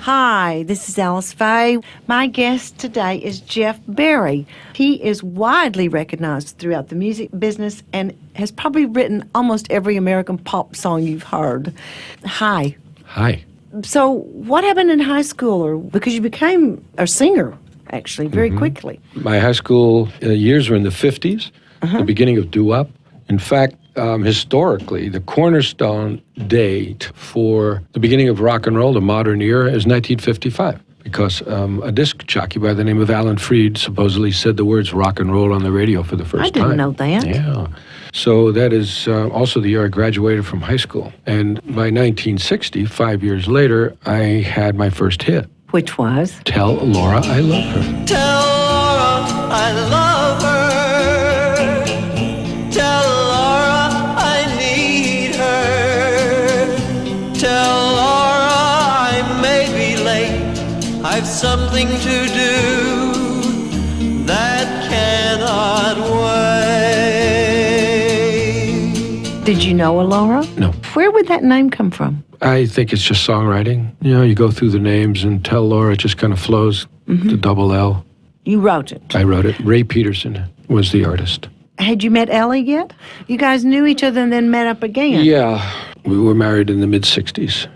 Hi, this is Alyce Faye. My guest today is Jeff Berry. He is widely recognized throughout the music business and has probably written almost every American pop song you've heard. Hi. Hi. So what happened in high school? Or because you became a singer, actually, very quickly. My high school years were in the 50s, the beginning of doo-wop. In fact, historically, the cornerstone date for the beginning of rock and roll, the modern era, is 1955, because a disc jockey by the name of Alan Freed supposedly said the words rock and roll on the radio for the first time. I didn't know that. Yeah. So that is also the year I graduated from high school. And by 1960, 5 years later, I had my first hit. Which was? Tell Laura I Love Her. Tell Laura I love her. Tell Laura I need her. Tell Laura I may be late. I've something to do that cannot wait. Did you know a Laura? No. Where would that name come from? I think it's just songwriting. You know, you go through the names and Tell Laura, it just kind of flows, the double L. You wrote it. I wrote it. Ray Peterson was the artist. Had you met Ellie yet? You guys knew each other and then met up again. Yeah. We were married in the mid-60s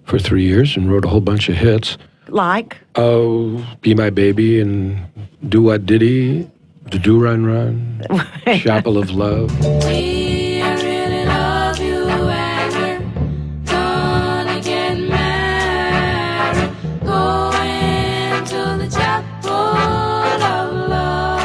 for 3 years and wrote a whole bunch of hits. Like? Oh, Be My Baby and Do What Diddy, Do Do Run Run, Chapel of Love. We really love you and we're gonna get married. Going to the chapel of love.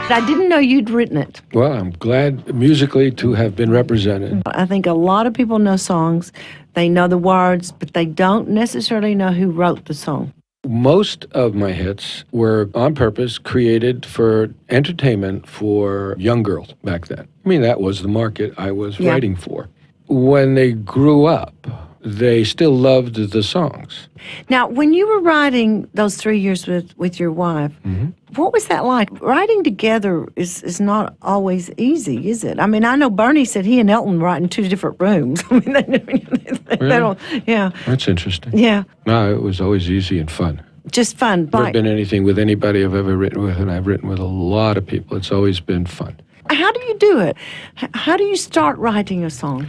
I didn't know you'd written it. Well, I'm glad musically to have been represented. I think a lot of people know songs. They know the words, but they don't necessarily know who wrote the song. Most of my hits were on purpose created for entertainment for young girls back then. I mean, that was the market I was writing for. When they grew up, they still loved the songs. Now, when you were writing those 3 years with your wife, what was that like? Writing together is not always easy, is it? I mean, I know Bernie said he and Elton write in 2 different rooms. I mean, they don't, yeah. That's interesting. Yeah. No, it was always easy and fun. Just fun. Never been anything with anybody I've ever written with, and I've written with a lot of people. It's always been fun. How do you do it? How do you start writing a song?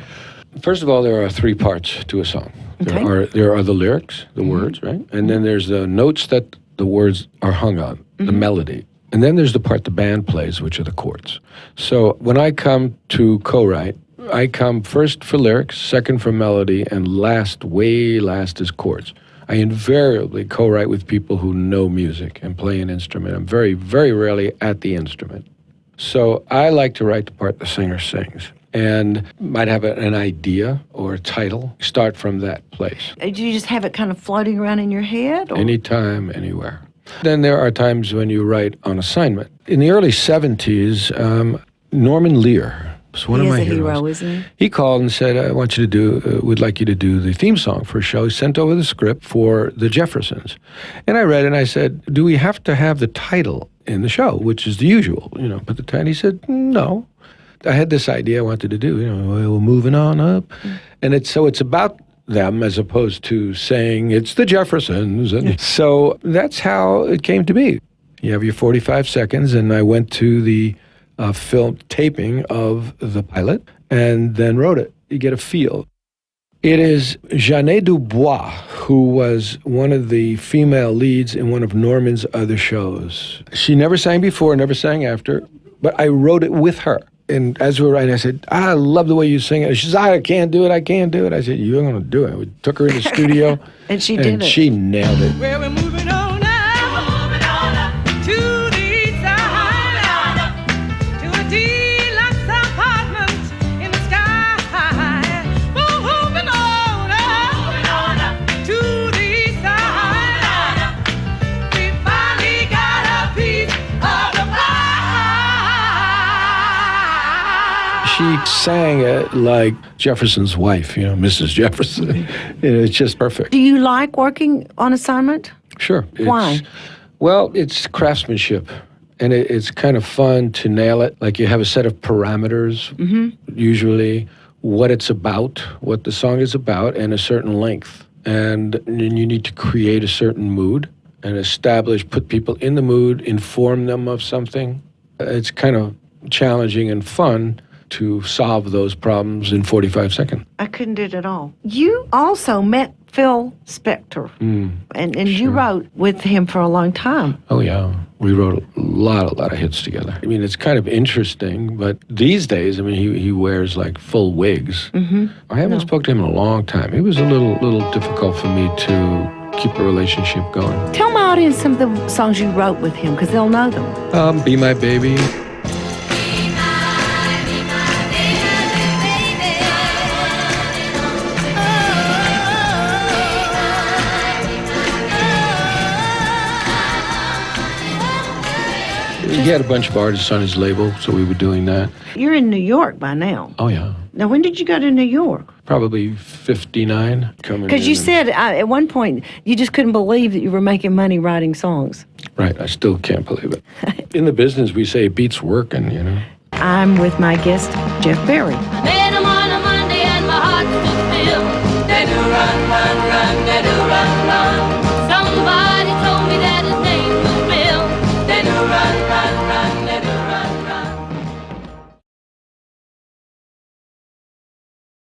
First of all, there are 3 parts to a song. Okay. There are the lyrics, the words, right? And then there's the notes that the words are hung on, the melody. And then there's the part the band plays, which are the chords. So when I come to co-write, I come first for lyrics, second for melody, and way last is chords. I invariably co-write with people who know music and play an instrument. I'm very, very rarely at the instrument. So I like to write the part the singer sings. And might have an idea or a title. Start from that place. Do you just have it kind of floating around in your head? Or? Anytime, anywhere. Then there are times when you write on assignment. In the early 70s, Norman Lear was one of my heroes. He is a hero, isn't he? He called and said, I want you to would like you to do the theme song for a show. He sent over the script for the Jeffersons. And I read it and I said, do we have to have the title in the show, which is the usual, put the title. He said, no. I had this idea I wanted to do, we're moving on up. And it's about them as opposed to saying it's the Jeffersons. And so that's how it came to be. You have your 45 seconds, and I went to the film taping of the pilot and then wrote it. You get a feel. It is Jeanne Dubois, who was one of the female leads in one of Norman's other shows. She never sang before, never sang after, but I wrote it with her. And as we were writing, I said, I love the way you sing it. She said, I can't do it. I said, you're going to do it. We took her in the studio. And she did it. And she nailed it. Well, we're moving on up to the east side, to a deluxe apartment in the sky. Moving on up to the east side. We finally got a piece of the pie. She sang it like Jefferson's wife, Mrs. Jefferson. It's just perfect. Do you like working on assignment? Sure. Why? Well, it's craftsmanship. And it's kind of fun to nail it. Like you have a set of parameters, usually what it's about, what the song is about, and a certain length. and you need to create a certain mood and put people in the mood, inform them of something. It's kind of challenging and fun to solve those problems in 45 seconds. I couldn't do it at all. You also met Phil Spector, and you sure. wrote with him for a long time. Oh, yeah. We wrote a lot of hits together. I mean, it's kind of interesting, but these days, I mean, he wears like full wigs. Mm-hmm. I haven't spoken to him in a long time. It was a little difficult for me to keep a relationship going. Tell my audience some of the songs you wrote with him, because they'll know them. Be My Baby. He had a bunch of artists on his label, so we were doing that. You're in New York by now. Oh, yeah. Now, when did you go to New York? Probably 59. Because you said at one point you just couldn't believe that you were making money writing songs. Right, I still can't believe it. In the business, we say beats working, you know. I'm with my guest, Jeff Berry. Met 'em on a Monday and my heart stood still. They do run, run, run, they do run,